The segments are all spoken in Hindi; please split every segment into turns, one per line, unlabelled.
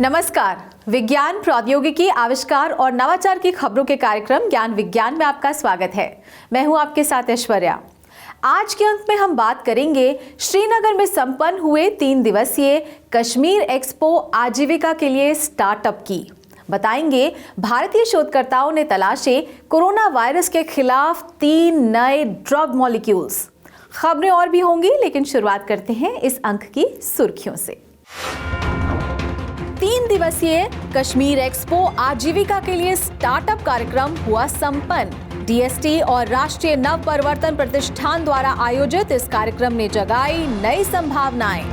नमस्कार। विज्ञान, प्रौद्योगिकी, आविष्कार और नवाचार की खबरों के कार्यक्रम ज्ञान विज्ञान में आपका स्वागत है। मैं हूं आपके साथ ऐश्वर्या। आज के अंक में हम बात करेंगे श्रीनगर में संपन्न हुए 3 दिवसीय कश्मीर एक्सपो आजीविका के लिए स्टार्टअप की। बताएंगे भारतीय शोधकर्ताओं ने तलाशे कोरोना वायरस के खिलाफ 3 नए ड्रग मॉलिक्यूल्स। खबरें और भी होंगी, लेकिन शुरुआत करते हैं इस अंक की सुर्खियों से। 3 दिवसीय कश्मीर एक्सपो आजीविका के लिए स्टार्टअप कार्यक्रम हुआ संपन्न। डीएसटी और राष्ट्रीय नव प्रवर्तन प्रतिष्ठान द्वारा आयोजित इस कार्यक्रम ने जगाई नई संभावनाएं।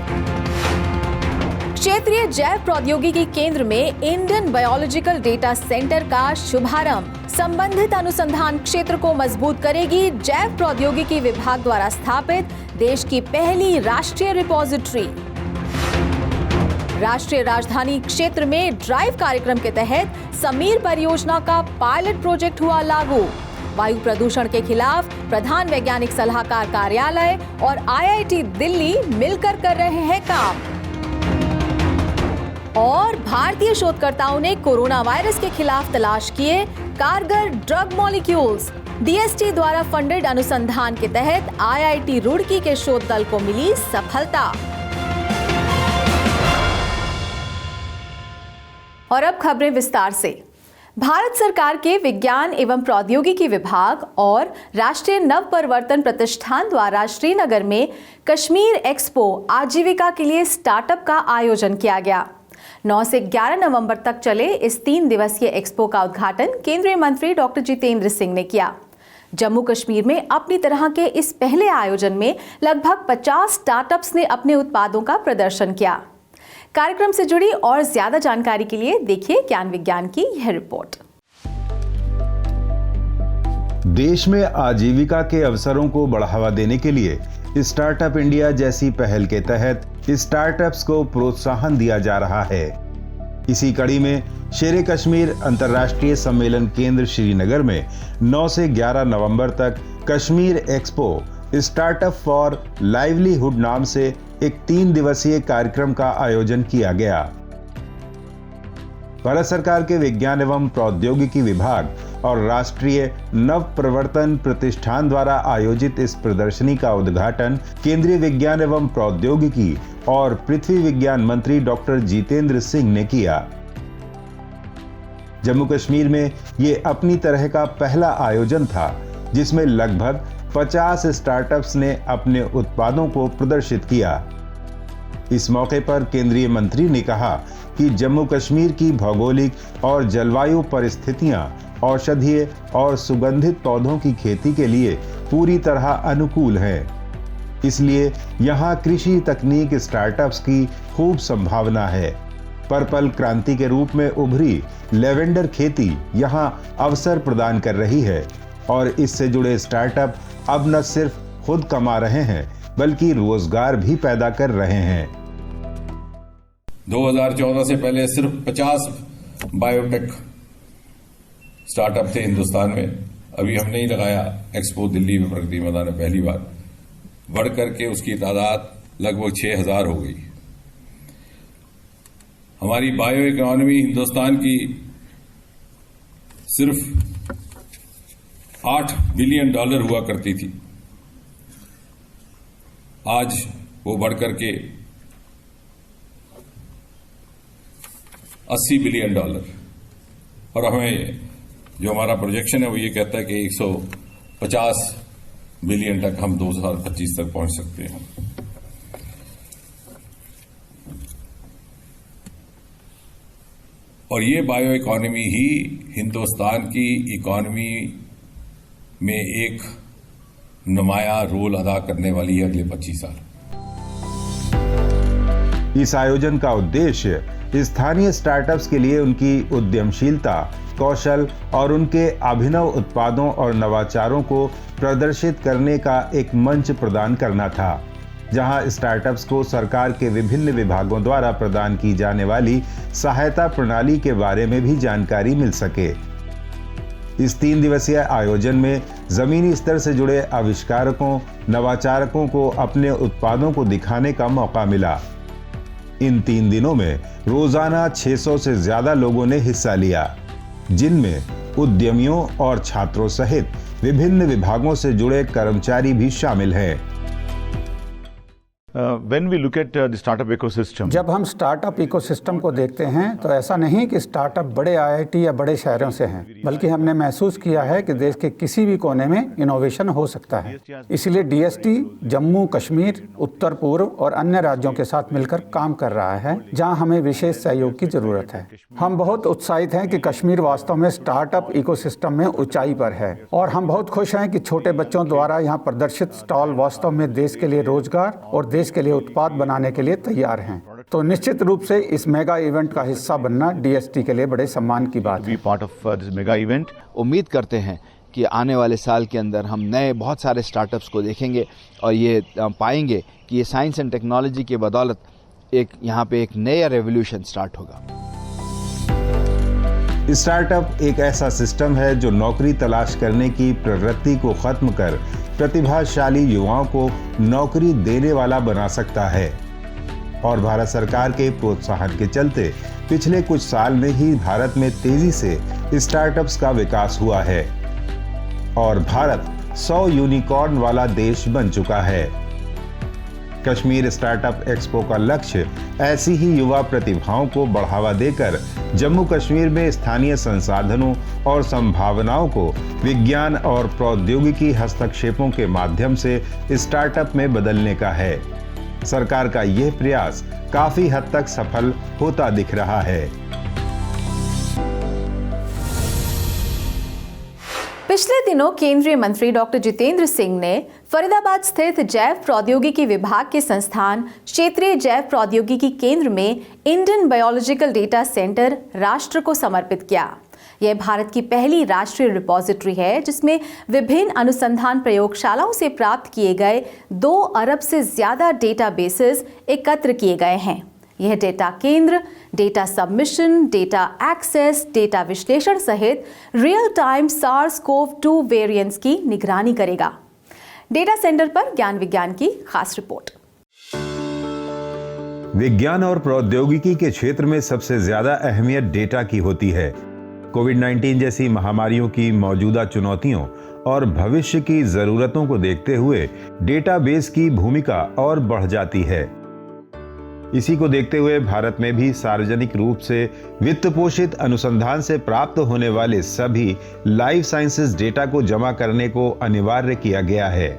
क्षेत्रीय जैव प्रौद्योगिकी केंद्र में इंडियन बायोलॉजिकल डेटा सेंटर का शुभारंभ संबंधित अनुसंधान क्षेत्र को मजबूत करेगी। जैव प्रौद्योगिकी विभाग द्वारा स्थापित देश की पहली राष्ट्रीय रिपोजिटरी। राष्ट्रीय राजधानी क्षेत्र में ड्राइव कार्यक्रम के तहत समीर परियोजना का पायलट प्रोजेक्ट हुआ लागू। वायु प्रदूषण के खिलाफ प्रधान वैज्ञानिक सलाहकार कार्यालय और आईआईटी दिल्ली मिलकर कर रहे हैं काम। और भारतीय शोधकर्ताओं ने कोरोना वायरस के खिलाफ तलाश किए कारगर ड्रग मॉलिक्यूल्स। डीएसटी द्वारा फंडेड अनुसंधान के तहत आईआईटी रुड़की के शोध दल को मिली सफलता। और अब खबरें विस्तार से। भारत सरकार के विज्ञान एवं प्रौद्योगिकी विभाग और राष्ट्रीय नव प्रवर्तन प्रतिष्ठान द्वारा श्रीनगर में कश्मीर एक्सपो आजीविका के लिए स्टार्टअप का आयोजन किया गया। 9 से 11 नवंबर तक चले इस 3 दिवसीय एक्सपो का उद्घाटन केंद्रीय मंत्री डॉक्टर जितेंद्र सिंह ने किया। जम्मू कश्मीर में अपनी तरह के इस पहले आयोजन में लगभग 50 स्टार्टअप्स ने अपने उत्पादों का प्रदर्शन किया। कार्यक्रम से जुड़ी और ज्यादा जानकारी के लिए देखिए ज्ञान विज्ञान की यह रिपोर्ट।
देश में आजीविका के अवसरों को बढ़ावा देने के लिए स्टार्टअप इंडिया जैसी पहल के तहत स्टार्टअप्स को प्रोत्साहन दिया जा रहा है। इसी कड़ी में शेरे कश्मीर अंतर्राष्ट्रीय सम्मेलन केंद्र श्रीनगर में 9 से 11 नवंबर तक Kashmir expo startup for livelihood नाम से एक 3 दिवसीय कार्यक्रम का आयोजन किया गया। भारत सरकार के विज्ञान एवं प्रौद्योगिकी विभाग और राष्ट्रीय नव प्रवर्तन प्रतिष्ठान द्वारा आयोजित इस प्रदर्शनी का उद्घाटन केंद्रीय विज्ञान एवं प्रौद्योगिकी और पृथ्वी विज्ञान मंत्री डॉक्टर जितेंद्र सिंह ने किया। जम्मू कश्मीर में ये अपनी तरह का पहला आयोजन था जिसमें लगभग 50 स्टार्टअप्स ने अपने उत्पादों को प्रदर्शित किया। इस मौके पर केंद्रीय मंत्री ने कहा कि जम्मू कश्मीर की भौगोलिक और जलवायु परिस्थितियां औषधीय और सुगंधित पौधों की खेती के लिए पूरी तरह अनुकूल हैं। इसलिए यहां कृषि तकनीक स्टार्टअप्स की खूब संभावना है। पर्पल क्रांति के रूप में उभरी लेवेंडर खेती यहां अवसर प्रदान कर रही है और इससे जुड़े स्टार्टअप अब न सिर्फ खुद कमा रहे हैं बल्कि रोजगार भी पैदा कर रहे हैं।
2014 से पहले सिर्फ 50 बायोटेक स्टार्टअप थे हिंदुस्तान में। अभी हमने ही लगाया एक्सपो दिल्ली में प्रगति मैदान में पहली बार, बढ़ करके उसकी तादाद लगभग 6000 हो गई। हमारी बायो इकोनॉमी हिंदुस्तान की सिर्फ $8 बिलियन हुआ करती थी, आज वो बढ़कर के $80 बिलियन। और हमें जो हमारा प्रोजेक्शन है वो ये कहता है कि 150 बिलियन तक हम 2025 तक पहुंच सकते हैं। और ये बायो इकोनॉमी ही हिंदुस्तान की इकोनॉमी में एक नुमाया रोल अदा करने वाली है अगले 25 साल।
इस आयोजन का उद्देश्य स्थानीय स्टार्टअप्स के लिए उनकी उद्यमशीलता, कौशल और उनके अभिनव उत्पादों और नवाचारों को प्रदर्शित करने का एक मंच प्रदान करना था, जहां स्टार्टअप्स को सरकार के विभिन्न विभागों द्वारा प्रदान की जाने वाली सहायता प्रणाली के बारे में भी जानकारी मिल सके। इस 3 दिवसीय आयोजन में जमीनी स्तर से जुड़े आविष्कारकों, नवाचारकों को अपने उत्पादों को दिखाने का मौका मिला। इन 3 दिनों में रोजाना 600 से ज्यादा लोगों ने हिस्सा लिया, जिनमें उद्यमियों और छात्रों सहित विभिन्न विभागों से जुड़े कर्मचारी भी शामिल हैं।
When we look at the startup ecosystem,
जब हम स्टार्टअप इकोसिस्टम को देखते हैं तो ऐसा नहीं कि स्टार्टअप बड़े आईआईटी या बड़े शहरों से हैं, बल्कि हमने महसूस किया है कि देश के किसी भी कोने में इनोवेशन हो सकता है। इसलिए डीएसटी जम्मू कश्मीर, उत्तर पूर्व और अन्य राज्यों के साथ मिलकर काम कर रहा है, जहां हमें विशेष सहयोग की जरूरत है। हम बहुत उत्साहित हैं कि कश्मीर वास्तव में स्टार्टअप इकोसिस्टम में ऊंचाई पर है, और हम बहुत खुश हैं कि छोटे बच्चों द्वारा यहाँ प्रदर्शित स्टॉल वास्तव में देश के लिए रोजगार और देश के लिए उत्पाद बनाने के लिए तैयार हैं। तो निश्चित रूप से इस मेगा इवेंट का हिस्सा बनना डीएसटी के लिए बड़े सम्मान की बात है।
Part of this mega event.
उम्मीद करते हैं कि आने वाले साल के अंदर हम नए बहुत सारे स्टार्टअप्स को देखेंगे और ये पाएंगे कि ये साइंस एंड टेक्नोलॉजी की बदौलत यहाँ पे एक नया रेवोल्यूशन स्टार्ट होगा।
स्टार्टअप एक ऐसा सिस्टम है जो नौकरी तलाश करने की प्रवृत्ति को खत्म कर प्रतिभाशाली युवाओं को नौकरी देने वाला बना सकता है, और भारत सरकार के प्रोत्साहन के चलते पिछले कुछ साल में ही भारत में तेजी से स्टार्टअप्स का विकास हुआ है और भारत 100 यूनिकॉर्न वाला देश बन चुका है। कश्मीर स्टार्टअप एक्सपो का लक्ष्य ऐसी ही युवा प्रतिभाओं को बढ़ावा देकर जम्मू कश्मीर में स्थानीय संसाधनों और संभावनाओं को विज्ञान और प्रौद्योगिकी हस्तक्षेपों के माध्यम से स्टार्टअप में बदलने का है। सरकार का यह प्रयास काफी हद तक सफल होता दिख रहा है।
पिछले दिनों केंद्रीय मंत्री डॉक्टर जितेंद्र सिंह ने फरीदाबाद स्थित जैव प्रौद्योगिकी विभाग के संस्थान क्षेत्रीय जैव प्रौद्योगिकी केंद्र में इंडियन बायोलॉजिकल डेटा सेंटर राष्ट्र को समर्पित किया। यह भारत की पहली राष्ट्रीय रिपोजिटरी है जिसमें विभिन्न अनुसंधान प्रयोगशालाओं से प्राप्त किए गए 2 अरब से ज्यादा डेटाबेसेस एकत्र किए गए हैं। यह डेटा केंद्र data submission, data access, data विश्लेषण सहित रियल टाइम SARS-CoV-2 वेरिएंट्स की निगरानी करेगा। डेटा सेंटर पर ज्ञान विज्ञान की खास रिपोर्ट।
विज्ञान और प्रौद्योगिकी के क्षेत्र में सबसे ज्यादा अहमियत डेटा की होती है। कोविड-19 जैसी महामारियों की मौजूदा चुनौतियों और भविष्य की जरूरतों को देखते हुए डेटाबेस की भूमिका और बढ़ जाती है। इसी को देखते हुए भारत में भी सार्वजनिक रूप से वित्त पोषित अनुसंधान से प्राप्त होने वाले सभी लाइफ साइंसेज डेटा को जमा करने को अनिवार्य किया गया है।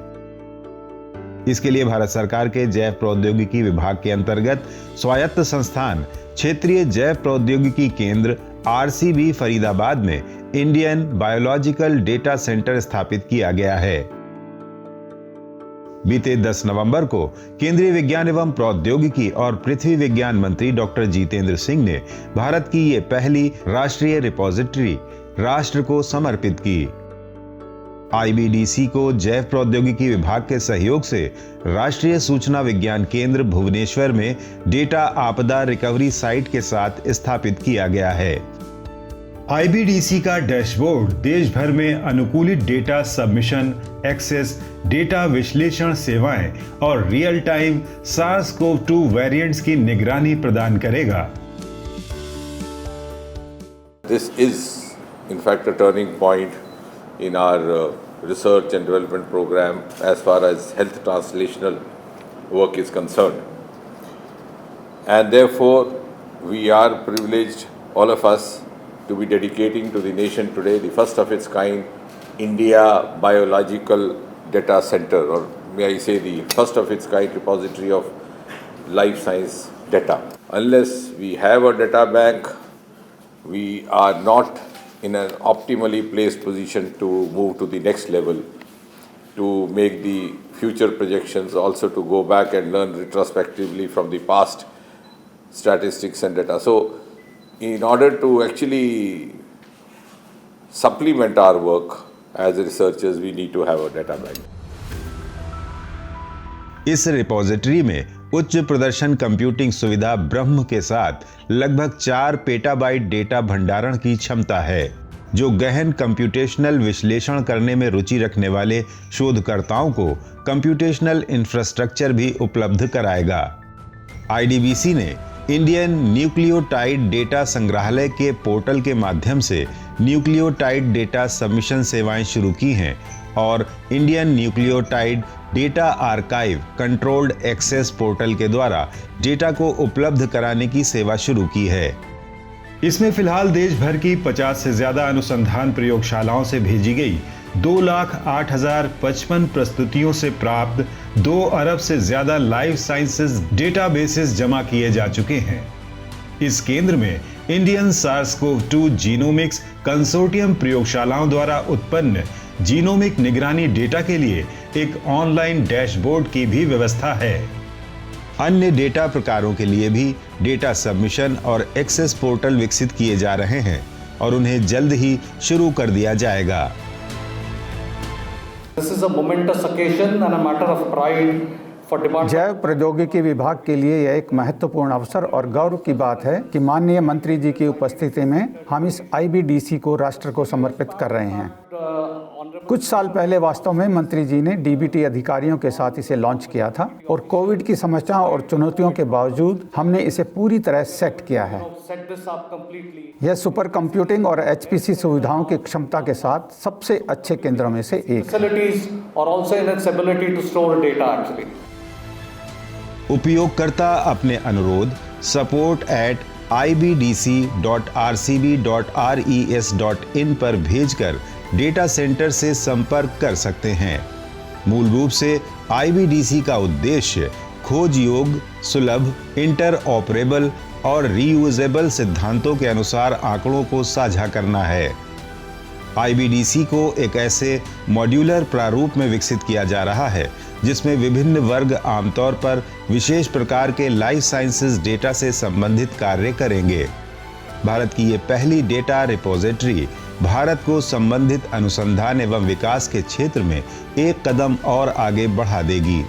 इसके लिए भारत सरकार के जैव प्रौद्योगिकी विभाग के अंतर्गत स्वायत्त संस्थान क्षेत्रीय जैव प्रौद्योगिकी केंद्र RCB फरीदाबाद में इंडियन बायोलॉजिकल डेटा सेंटर स्थापित किया गया है। बीते 10 नवंबर को केंद्रीय विज्ञान एवं प्रौद्योगिकी और पृथ्वी विज्ञान मंत्री डॉक्टर जितेंद्र सिंह ने भारत की ये पहली राष्ट्रीय रिपोजिटरी राष्ट्र को समर्पित की। IBDC को जैव प्रौद्योगिकी विभाग के सहयोग से राष्ट्रीय सूचना विज्ञान केंद्र भुवनेश्वर में डेटा आपदा रिकवरी साइट के साथ स्थापित किया गया है। IBDC का डैशबोर्ड देश भर में अनुकूलित डेटा सबमिशन, एक्सेस, डेटा विश्लेषण सेवाएं और रियल टाइम SARS-CoV-2 वेरिएंट्स की निगरानी प्रदान करेगा।
This is in fact a turning point in our research and development program as far as health translational work is concerned. And therefore we are privileged, all of us, to be dedicating to the nation today the first of its kind India Biological Data Center, or may I say the first of its kind repository of life science data. Unless we have a data bank, we are not in an optimally placed position to move to the next level, to make the future projections, also to go back and learn retrospectively from the past statistics and data. So in order to actually supplement our work as researchers, we need to have a data bank.
इस रिपोजिटरी में उच्च प्रदर्शन कंप्यूटिंग सुविधा ब्रह्म के साथ लगभग 4 पेटाबाइट डेटा भंडारण की क्षमता है, जो गहन कंप्यूटेशनल विश्लेषण करने में रुचि रखने वाले शोधकर्ताओं को कंप्यूटेशनल इंफ्रास्ट्रक्चर भी उपलब्ध कराएगा। IDBC ने इंडियन न्यूक्लियोटाइड डेटा संग्रहालय के पोर्टल के माध्यम से न्यूक्लियोटाइड डेटा सबमिशन सेवाएं शुरू की हैं और Indian nucleotide data archive controlled access portal के द्वारा डेटा को उपलब्ध कराने की सेवा शुरू की है। इसमें फिलहाल देश भर की 50 से ज्यादा अनुसंधान प्रयोगशालाओं से भेजी गई 2,08,055 प्रस्तुतियों से प्राप्त 2 अरब से ज्यादा लाइफ साइंसेज डेटाबेसेस जमा किए जा चुके हैं। इस केंद्र में इंडियन SARS-CoV-2 जीनोमिक्स कंसोर्टियम प्रयोगशालाओं द्वारा उत्पन्न जीनोमिक निगरानी डेटा के लिए एक ऑनलाइन डैशबोर्ड की भी व्यवस्था है। अन्य डेटा प्रकारों के लिए भी डेटा सबमिशन और एक्सेस पोर्टल विकसित किए जा रहे हैं और उन्हें जल्द ही शुरू कर दिया जाएगा।
This is a momentous occasion and a matter of pride for Department.
जैव प्रौद्योगिकी विभाग के लिए यह एक महत्वपूर्ण अवसर और गौरव की बात है कि माननीय मंत्री जी की उपस्थिति में हम इस IBDC को राष्ट्र को समर्पित कर रहे हैं। कुछ साल पहले वास्तव में मंत्री जी ने DBT अधिकारियों के साथ इसे लॉन्च किया था और कोविड की समस्याओं और चुनौतियों के बावजूद हमने इसे पूरी तरह सेट किया है। यह सुपर कंप्यूटिंग और HPC सुविधाओं की क्षमता के साथ सबसे अच्छे केंद्रों में से एक है।
उपयोगकर्ता अपने अनुरोध support@ibdc.rcb.res.in पर भेजकर डेटा सेंटर से संपर्क कर सकते हैं। मूल रूप से IBDC का उद्देश्य खोज योग्य, सुलभ, इंटरऑपरेबल और रीयूजेबल सिद्धांतों के अनुसार आंकड़ों को साझा करना है। IBDC को एक ऐसे मॉड्यूलर प्रारूप में विकसित किया जा रहा है जिसमें विभिन्न वर्ग आमतौर पर विशेष प्रकार के लाइफ साइंसेज डेटा से संबंधित कार्य करेंगे। भारत की ये पहली डेटा रिपोजिटरी भारत को संबंधित अनुसंधान एवं विकास के क्षेत्र में एक कदम और आगे बढ़ा देगी।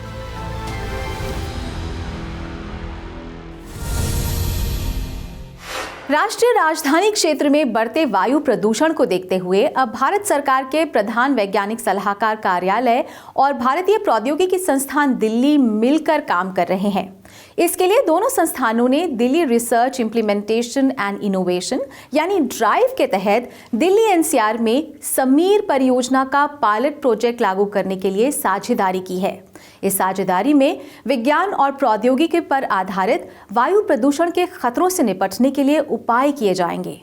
राष्ट्रीय राजधानी क्षेत्र में बढ़ते वायु प्रदूषण को देखते हुए अब भारत सरकार के प्रधान वैज्ञानिक सलाहकार कार्यालय और भारतीय प्रौद्योगिकी संस्थान दिल्ली मिलकर काम कर रहे हैं। इसके लिए दोनों संस्थानों ने Delhi research implementation and innovation यानी ड्राइव के तहत दिल्ली NCR में समीर परियोजना का पायलट प्रोजेक्ट लागू करने के लिए साझेदारी की है। इस साझेदारी में विज्ञान और प्रौद्योगिकी पर आधारित वायु प्रदूषण के खतरों से निपटने के लिए उपाय किए जाएंगे।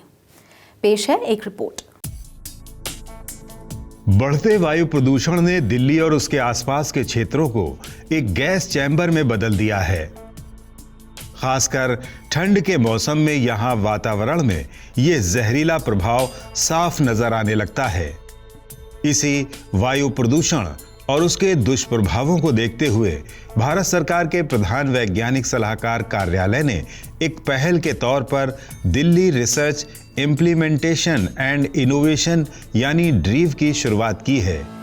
पेश है एक रिपोर्ट।
बढ़ते वायु प्रदूषण ने दिल्ली और उसके आसपास के क्षेत्रों को एक गैस चैम्बर में बदल दिया है। खासकर ठंड के मौसम में यहां वातावरण में यह जहरीला प्रभाव साफ नजर आने लगता है। इसी वायु प्रदूषण और उसके दुष्प्रभावों को देखते हुए भारत सरकार के प्रधान वैज्ञानिक सलाहकार कार्यालय ने एक पहल के तौर पर Delhi research implementation and innovation यानी ड्रीव की शुरुआत की है।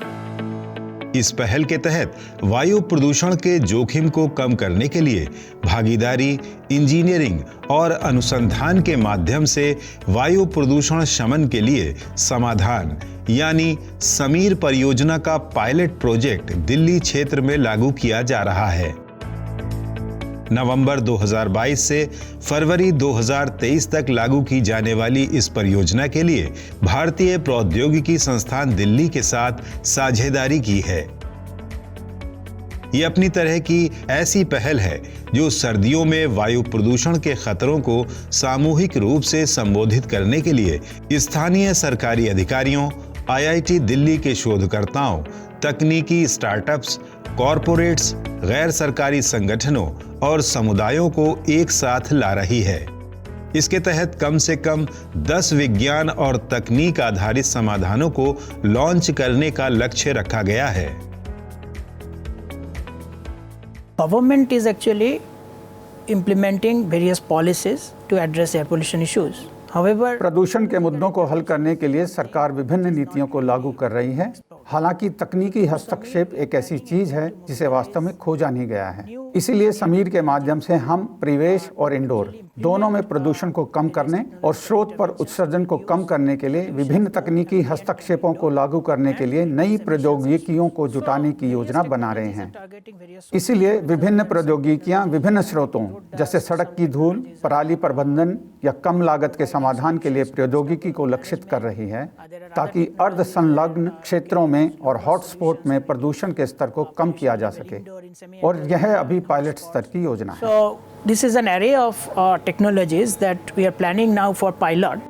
इस पहल के तहत वायु प्रदूषण के जोखिम को कम करने के लिए भागीदारी, इंजीनियरिंग और अनुसंधान के माध्यम से वायु प्रदूषण शमन के लिए समाधान यानी समीर परियोजना का पायलट प्रोजेक्ट दिल्ली क्षेत्र में लागू किया जा रहा है। नवंबर 2022 से फरवरी 2023 तक लागू की जाने वाली इस परियोजना के लिए भारतीय प्रौद्योगिकी संस्थान दिल्ली के साथ साझेदारी की है। ये अपनी तरह की ऐसी पहल है जो सर्दियों में वायु प्रदूषण के खतरों को सामूहिक रूप से संबोधित करने के लिए स्थानीय सरकारी अधिकारियों, IIT दिल्ली के शोधकर्ताओं, तकनीकी स्टार्टअप्स, कॉरपोरेट्स, गैर सरकारी संगठनों और समुदायों को एक साथ ला रही है। इसके तहत कम से कम 10 विज्ञान और तकनीक आधारित समाधानों को लॉन्च करने का लक्ष्य रखा गया है।
Government is actually implementing various policies to address air pollution issues. However,
प्रदूषण के मुद्दों को हल करने के लिए सरकार विभिन्न नीतियों को लागू कर रही है। हालांकि तकनीकी हस्तक्षेप एक ऐसी चीज है जिसे वास्तव में खोजा नहीं गया है। इसीलिए समीर के माध्यम से हम परिवेश और इंडोर दोनों में प्रदूषण को कम करने और स्रोत पर उत्सर्जन को कम करने के लिए विभिन्न तकनीकी हस्तक्षेपों को लागू करने के लिए नई प्रौद्योगिकियों को जुटाने की योजना बना रहे हैं। इसीलिए विभिन्न प्रौद्योगिकियां विभिन्न स्रोतों जैसे सड़क की धूल, पराली प्रबंधन या कम लागत के समाधान के लिए प्रौद्योगिकी को लक्षित कर रही है, ताकि अर्ध संलग्न क्षेत्रों में और हॉटस्पॉट में प्रदूषण के स्तर को कम किया जा सके, और यह अभी पायलट स्तर की योजना है।
So this is an array of technologies that we are planning now for pilot.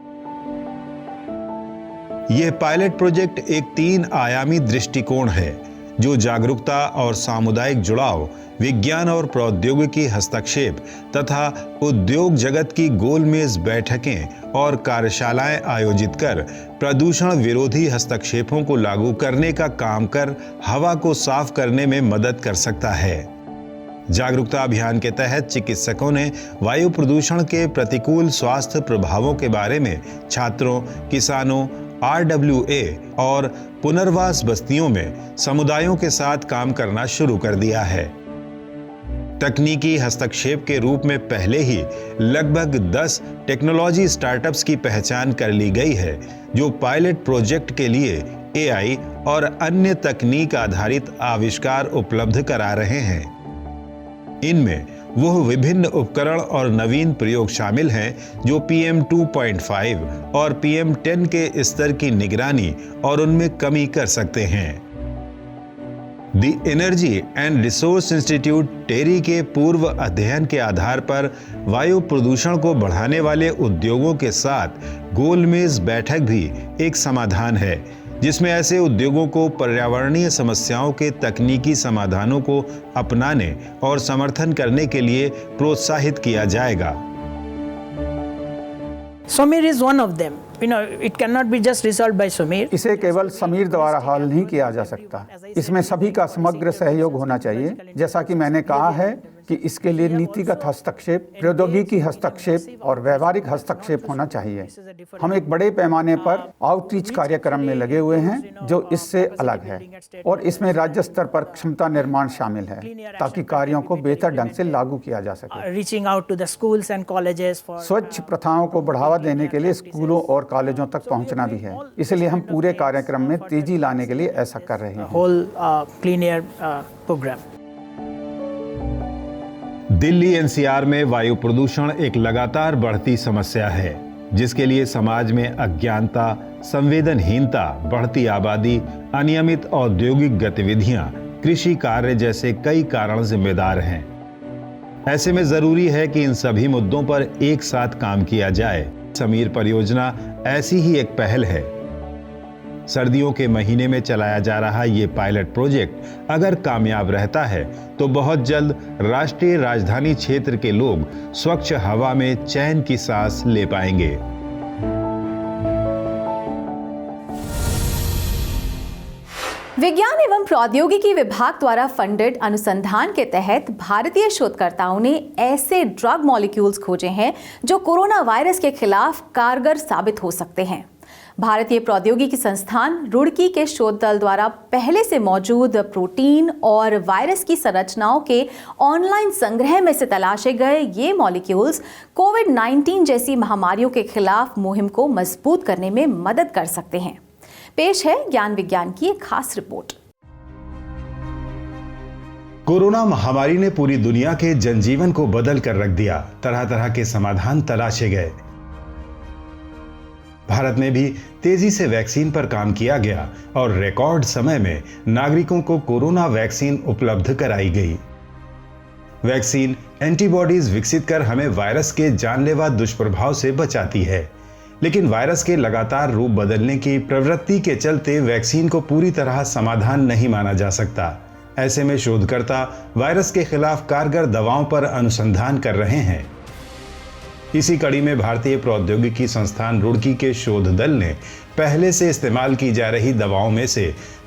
यह पायलट प्रोजेक्ट एक 3 आयामी दृष्टिकोण है जो जागरूकता और सामुदायिक जुड़ाव, विज्ञान और प्रौद्योगिकी हस्तक्षेप तथा उद्योग जगत की गोलमेज बैठकें और कार्यशालाएं आयोजित कर प्रदूषण विरोधी हस्तक्षेपों को लागू करने का काम कर हवा को साफ करने में मदद कर सकता है। जागरूकता अभियान के तहत चिकित्सकों ने वायु प्रदूषण के प्रतिकूल स्वास्थ्य प्रभावों के बारे में छात्रों, किसानों, RWA और पुनर्वास बस्तियों में समुदायों के साथ काम करना शुरू कर दिया है। तकनीकी हस्तक्षेप के रूप में पहले ही लगभग 10 टेक्नोलॉजी स्टार्टअप्स की पहचान कर ली गई है जो पायलट प्रोजेक्ट के लिए AI और अन्य तकनीक आधारित आविष्कार उपलब्ध करा रहे हैं। इनमें वह विभिन्न उपकरण और नवीन प्रयोग शामिल हैं जो PM 2.5 और PM 10 के स्तर की निगरानी और उनमें कमी कर सकते हैं। The energy and resource institute TERI के पूर्व अध्ययन के आधार पर वायु प्रदूषण को बढ़ाने वाले उद्योगों के साथ गोलमेज बैठक भी एक समाधान है, जिसमें ऐसे उद्योगों को पर्यावरणीय समस्याओं के तकनीकी समाधानों को अपनाने और समर्थन करने के लिए प्रोत्साहित किया जाएगा।
Samir is one of them. You know, it cannot be just resolved by Samir.
इसे केवल समीर द्वारा हल नहीं किया जा सकता, इसमें सभी का समग्र सहयोग होना चाहिए। जैसा कि मैंने कहा है कि इसके लिए नीतिगत हस्तक्षेप, प्रौद्योगिकी हस्तक्षेप और व्यवहारिक हस्तक्षेप होना चाहिए। हम एक बड़े पैमाने पर आउटरीच कार्यक्रम में लगे हुए हैं जो इससे अलग है, और इसमें राज्य स्तर पर क्षमता निर्माण शामिल है ताकि कार्यों को बेहतर ढंग से लागू किया जा सके।
Reaching out to the schools and colleges for
स्वच्छ प्रथाओं को बढ़ावा देने के लिए स्कूलों और कॉलेजों तक पहुंचना भी है, इसलिए हम पूरे कार्यक्रम में तेजी लाने के लिए ऐसा कर रहे हैं।
whole clean air program.
Delhi NCR में वायु प्रदूषण एक लगातार बढ़ती समस्या है, जिसके लिए समाज में अज्ञानता, संवेदनहीनता, बढ़ती आबादी, अनियमित औद्योगिक गतिविधियां, कृषि कार्य जैसे कई कारण जिम्मेदार हैं। ऐसे में जरूरी है कि इन सभी मुद्दों पर एक साथ काम किया जाए। समीर परियोजना ऐसी ही एक पहल है। सर्दियों के महीने में चलाया जा रहा ये पायलट प्रोजेक्ट अगर कामयाब रहता है तो बहुत जल्द राष्ट्रीय राजधानी क्षेत्र के लोग स्वच्छ हवा में चैन की सांस ले पाएंगे।
विज्ञान एवं प्रौद्योगिकी विभाग द्वारा फंडेड अनुसंधान के तहत भारतीय शोधकर्ताओं ने ऐसे ड्रग मॉलिक्यूल्स खोजे हैं जो कोरोना वायरस के खिलाफ कारगर साबित हो सकते हैं। भारतीय प्रौद्योगिकी संस्थान रुड़की के शोध दल द्वारा पहले से मौजूद प्रोटीन और वायरस की संरचनाओं के ऑनलाइन संग्रह में से तलाशे गए ये मॉलिक्यूल्स कोविड-19 जैसी महामारियों के खिलाफ मुहिम को मजबूत करने में मदद कर सकते हैं। पेश है ज्ञान विज्ञान की एक खास रिपोर्ट।
कोरोना महामारी ने पूरी दुनिया के जनजीवन को बदल कर रख दिया। तरह तरह के समाधान तलाशे गए। भारत में भी तेजी से वैक्सीन पर काम किया गया और रिकॉर्ड समय में नागरिकों को कोरोना वैक्सीन उपलब्ध कराई गई। वैक्सीन एंटीबॉडीज विकसित कर हमें वायरस के जानलेवा दुष्प्रभाव से बचाती है, लेकिन वायरस के लगातार रूप बदलने की प्रवृत्ति के चलते वैक्सीन को पूरी तरह समाधान नहीं माना जा सकता। ऐसे में शोधकर्ता वायरस के खिलाफ कारगर दवाओं पर अनुसंधान कर रहे हैं। इसी कड़ी में भारतीय प्रौद्योगिकी संस्थान रुड़की के शोध दल ने पहले से इस्तेमाल की जा रही दवाओं में से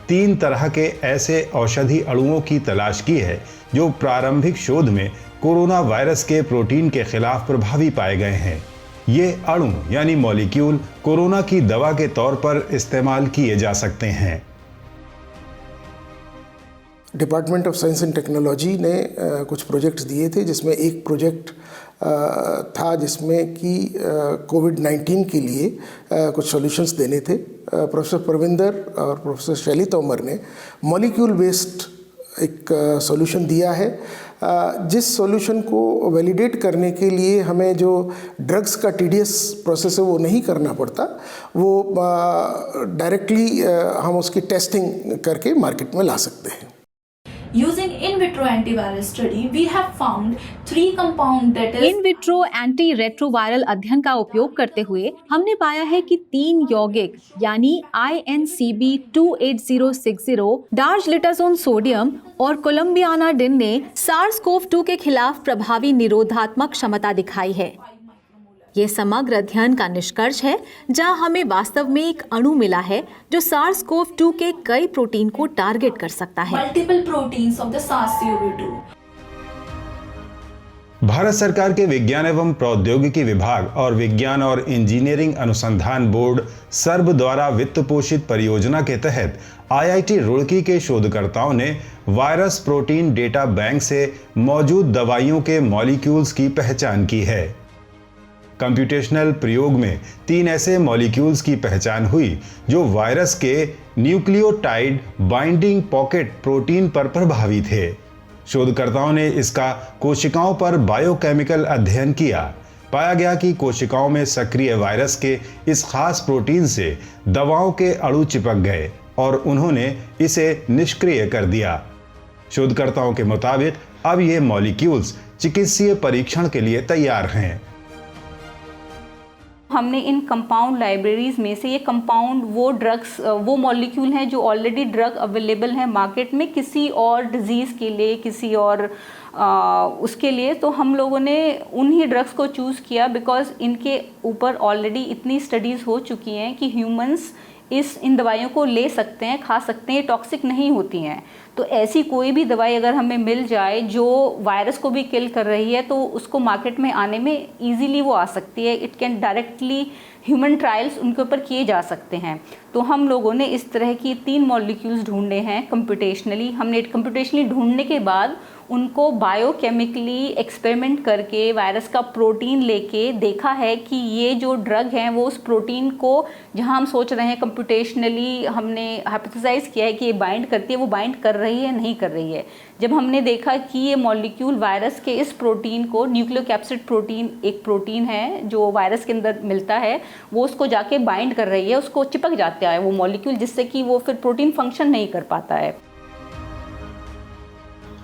3 तरह के ऐसे औषधि अणुओं की तलाश की है जो प्रारंभिक शोध में कोरोना वायरस के प्रोटीन के खिलाफ प्रभावी पाए गए हैं। ये अणु यानी मॉलिक्यूल कोरोना की दवा के तौर पर इस्तेमाल किए जा सकते हैं।
Department of science and technology ने कुछ प्रोजेक्ट्स दिए थे, जिसमें एक प्रोजेक्ट था जिसमें कि कोविड-19 के लिए कुछ सॉल्यूशंस देने थे। प्रोफेसर परविंदर और प्रोफेसर शैली तोमर ने मॉलिक्यूल बेस्ड एक सॉल्यूशन दिया है, जिस सॉल्यूशन को वैलिडेट करने के लिए हमें जो ड्रग्स का टीडियस प्रोसेस है वो नहीं करना पड़ता, वो डायरेक्टली हम उसकी टेस्टिंग करके मार्केट में ला सकते हैं।
Using in vitro antiviral study, we have found 3 compound that is
in vitro anti retroviral अध्ययन का उपयोग करते हुए हमने पाया है कि 3 यौगिक यानी INCB28060, डार्जलिटाजोन सोडियम और कोलम्बियानाडिन ने SARS-CoV-2 के खिलाफ प्रभावी निरोधात्मक क्षमता दिखाई है। ये समग्र अध्ययन का निष्कर्ष है, जहां हमें वास्तव में एक अणु मिला है जो SARS-CoV-2 के कई प्रोटीन को टारगेट कर सकता है।
multiple proteins of the SARS-CoV-2.
Bharat सरकार के विज्ञान एवं प्रौद्योगिकी विभाग और विज्ञान और इंजीनियरिंग अनुसंधान बोर्ड सर्ब द्वारा वित्त पोषित परियोजना के तहत IIT रुड़की के शोधकर्ताओं ने वायरस प्रोटीन डेटा बैंक से मौजूद दवाइयों के मॉलिक्यूल्स की पहचान की है। कंप्यूटेशनल प्रयोग में 3 ऐसे मॉलिक्यूल्स की पहचान हुई जो वायरस के न्यूक्लियोटाइड बाइंडिंग पॉकेट प्रोटीन पर प्रभावी थे। शोधकर्ताओं ने इसका कोशिकाओं पर बायोकेमिकल अध्ययन किया। पाया गया कि कोशिकाओं में सक्रिय वायरस के इस खास प्रोटीन से दवाओं के अणु चिपक गए और उन्होंने इसे निष्क्रिय कर दिया। शोधकर्ताओं के मुताबिक अब ये मॉलिक्यूल्स चिकित्सीय परीक्षण के लिए तैयार हैं।
हमने इन कंपाउंड लाइब्रेरीज में से ये कंपाउंड वो मॉलिक्यूल हैं जो ऑलरेडी ड्रग अवेलेबल हैं मार्केट में किसी और डिजीज़ के लिए, किसी और उसके लिए, तो हम लोगों ने उन्हीं ड्रग्स को चूज़ किया बिकॉज इनके ऊपर ऑलरेडी इतनी स्टडीज़ हो चुकी हैं कि ह्यूमंस इन दवाइयों को ले सकते हैं, खा सकते हैं, ये टॉक्सिक नहीं होती हैं। तो ऐसी कोई भी दवाई अगर हमें मिल जाए जो वायरस को भी किल कर रही है तो उसको मार्केट में आने में इजीली वो आ सकती है। It can directly human trials उनके ऊपर किए जा सकते हैं। तो हम लोगों ने इस तरह की 3 मॉलिक्यूल्स ढूंढे हैं कंप्यूटेशनली। हमने कंप्यूटेशनली ढूंढने के बाद उनको बायोकेमिकली एक्सपेरिमेंट करके वायरस का प्रोटीन लेके देखा है कि ये जो ड्रग हैं वो उस प्रोटीन को, जहां हम सोच रहे हैं कंप्यूटेशनली हमने हाइपोथेसाइज किया है कि ये बाइंड करती है, वो बाइंड कर रही है नहीं कर रही है। जब हमने देखा कि ये मॉलिक्यूल वायरस के इस प्रोटीन को, न्यूक्लियोकैप्सिड प्रोटीन एक प्रोटीन है जो वायरस के अंदर मिलता है, वो उसको जाके बाइंड कर रही है, उसको चिपक जाता है वो मॉलिक्यूल, जिससे कि वो फिर प्रोटीन फंक्शन नहीं कर पाता है।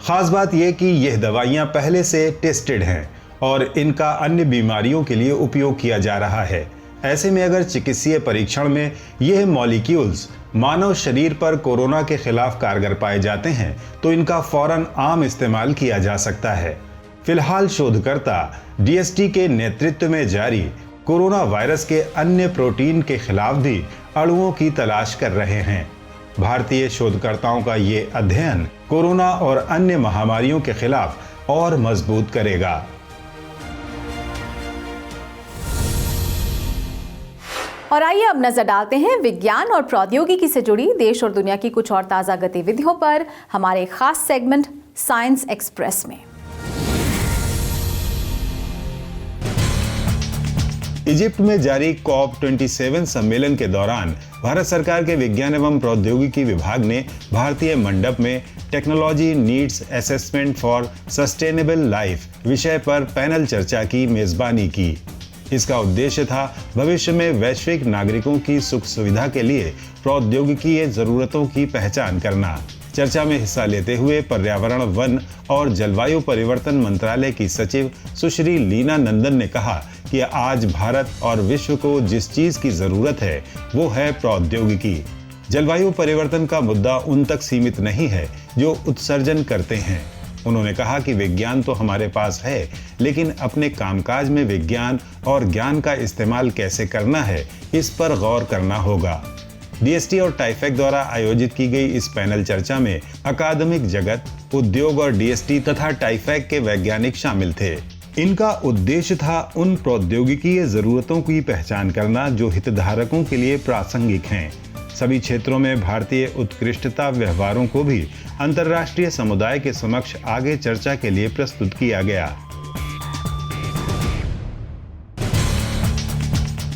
खास बात यह कि यह दवाइयां पहले से टेस्टेड हैं और इनका अन्य बीमारियों के लिए उपयोग किया जा रहा है। ऐसे में अगर चिकित्सीय परीक्षण में यह मॉलिक्यूल्स मानव शरीर पर कोरोना के खिलाफ कारगर पाए जाते हैं तो इनका फौरन आम इस्तेमाल किया जा सकता है। फिलहाल शोधकर्ता DST के नेतृत्व में जारी कोरोना वायरस के अन्य प्रोटीन के खिलाफ भी अणुओं की तलाश कर रहे हैं। भारतीय शोधकर्ताओं का ये अध्ययन कोरोना और अन्य महामारियों के खिलाफ और मजबूत करेगा।
और आइए अब नजर डालते हैं विज्ञान और प्रौद्योगिकी से जुड़ी देश और दुनिया की कुछ और ताजा गतिविधियों पर हमारे खास सेगमेंट साइंस एक्सप्रेस में।
इजिप्ट में जारी COP27 सम्मेलन के दौरान भारत सरकार के विज्ञान एवं प्रौद्योगिकी विभाग ने भारतीय मंडप में technology needs assessment for sustainable life विषय पर पैनल चर्चा की मेजबानी की। इसका उद्देश्य था भविष्य में वैश्विक नागरिकों की सुख सुविधा के लिए प्रौद्योगिकीय जरूरतों की पहचान करना। चर्चा में हिस्सा लेते हुए पर्यावरण, वन और जलवायु परिवर्तन मंत्रालय की सचिव सुश्री लीना नंदन ने कहा कि आज भारत और विश्व को जिस चीज की जरूरत है वो है प्रौद्योगिकी। जलवायु परिवर्तन का मुद्दा उन तक सीमित नहीं है जो उत्सर्जन करते हैं। उन्होंने कहा कि विज्ञान तो हमारे पास है, लेकिन अपने कामकाज में विज्ञान और ज्ञान का इस्तेमाल कैसे करना है, इस पर गौर करना होगा। DST और टाइफेक द्वारा आयोजित की गई इस पैनल चर्चा में अकादमिक जगत, उद्योग और DST तथा टाइफेक के वैज्ञानिक शामिल थे। इनका उद्देश्य था उन प्रौद्योगिकीय जरूरतों की पहचान करना जो हितधारकों के लिए प्रासंगिक हैं। सभी क्षेत्रों में भारतीय उत्कृष्टता व्यवहारों को भी अंतर्राष्ट्रीय समुदाय के समक्ष आगे चर्चा के लिए प्रस्तुत किया गया।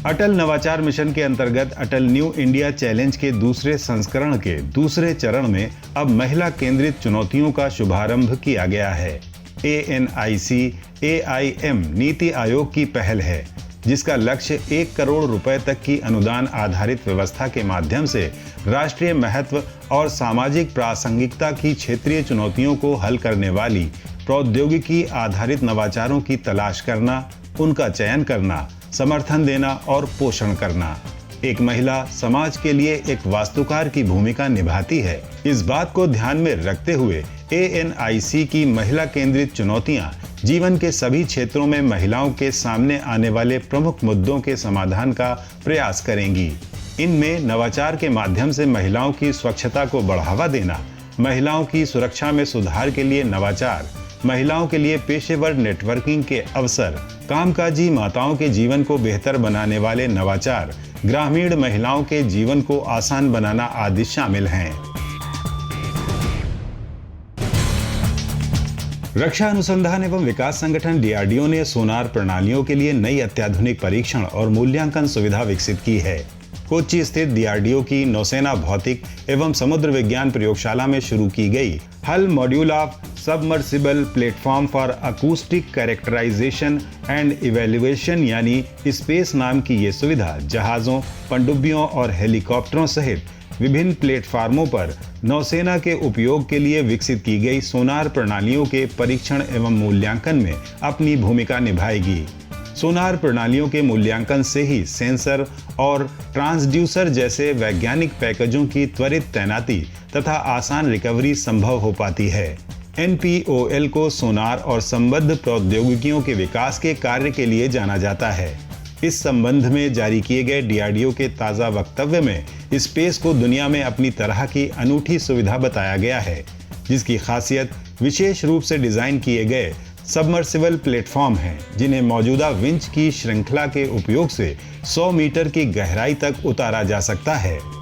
अटल नवाचार मिशन के अंतर्गत अटल न्यू इंडिया चैलेंज के दूसरे संस्करण के दूसरे चरण में अब महिला केंद्रित चुनौतियों का शुभारंभ किया गया है। ANIC-AIM नीति आयोग की पहल है, जिसका लक्ष्य 1 करोड़ रुपए तक की अनुदान आधारित व्यवस्था के माध्यम से राष्ट्रीय महत्व और सामाजिक प्रासंगिकता की क्षेत्रीय चुनौतियों को हल करने वाली प्रौद्योगिकी आधारित नवाचारों की तलाश करना, उनका चयन करना, समर्थन देना और पोषण करना। एक महिला समाज के लिए एक वास्तुकार की भूमिका निभाती है। इस बात को ध्यान में रखते हुए ANIC की महिला केंद्रित चुनौतियां जीवन के सभी क्षेत्रों में महिलाओं के सामने आने वाले प्रमुख मुद्दों के समाधान का प्रयास करेंगी। इनमें नवाचार के माध्यम से महिलाओं की स्वच्छता को बढ़ावा देना, महिलाओं की सुरक्षा में सुधार के लिए नवाचार, महिलाओं के लिए पेशेवर नेटवर्किंग के अवसर, कामकाजी माताओं के जीवन को बेहतर बनाने वाले नवाचार, ग्रामीण महिलाओं के जीवन को आसान बनाना आदि शामिल हैं। रक्षा अनुसंधान एवं विकास संगठन DRDO ने सोनार प्रणालियों के लिए नई अत्याधुनिक परीक्षण और मूल्यांकन सुविधा विकसित की है। कोच्चि स्थित DRDO की नौसेना भौतिक एवं समुद्र विज्ञान प्रयोगशाला में शुरू की गई hull module of submersible platform for acoustic characterisation and evaluation यानी स्पेस नाम की ये सुविधा जहाजों, पनडुब्बियों और हेलीकॉप्टरों सहित विभिन्न प्लेटफार्मों पर नौसेना के उपयोग के लिए विकसित की गई सोनार प्रणालियों के परीक्षण एवं मूल्यांकन में अपनी भूमिका निभाएगी। सोनार प्रणालियों के मूल्यांकन से ही सेंसर और ट्रांसड्यूसर जैसे वैज्ञानिक पैकेजों की त्वरित तैनाती तथा आसान रिकवरी संभव हो पाती है। NPOL को सोनार और संबद्ध प्रौद्योगिकियों के विकास के कार्य के लिए जाना जाता है। इस संबंध में जारी किए गए DRDO के ताज़ा वक्तव्य में स्पेस को दुनिया में अपनी तरह की अनूठी सुविधा बताया गया है, जिसकी खासियत विशेष रूप से डिजाइन किए गए सबमर्सिबल प्लेटफॉर्म हैं, जिन्हें मौजूदा विंच की श्रृंखला के उपयोग से 100 मीटर की गहराई तक उतारा जा सकता है।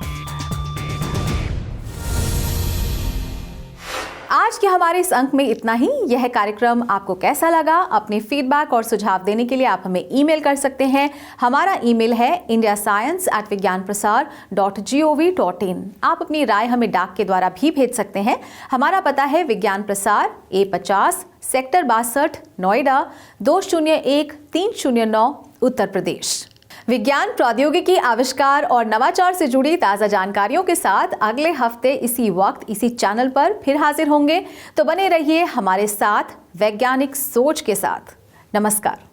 आज के हमारे इस अंक में इतना ही। यह कार्यक्रम आपको कैसा लगा? अपने फीडबैक और सुझाव देने के लिए आप हमें ईमेल कर सकते हैं। हमारा ईमेल है indiascience@vigyanprasar.gov.in। आप अपनी राय हमें डाक के द्वारा भी भेज सकते हैं। हमारा पता है विज्ञान प्रसार A50 सेक्टर 62 नोएडा 201309 उत्तर प्रदेश। विज्ञान, प्रौद्योगिकी, आविष्कार और नवाचार से जुड़ी ताज़ा जानकारियों के साथ अगले हफ्ते इसी वक्त इसी चैनल पर फिर हाजिर होंगे। तो बने रहिए हमारे साथ वैज्ञानिक सोच के साथ। नमस्कार।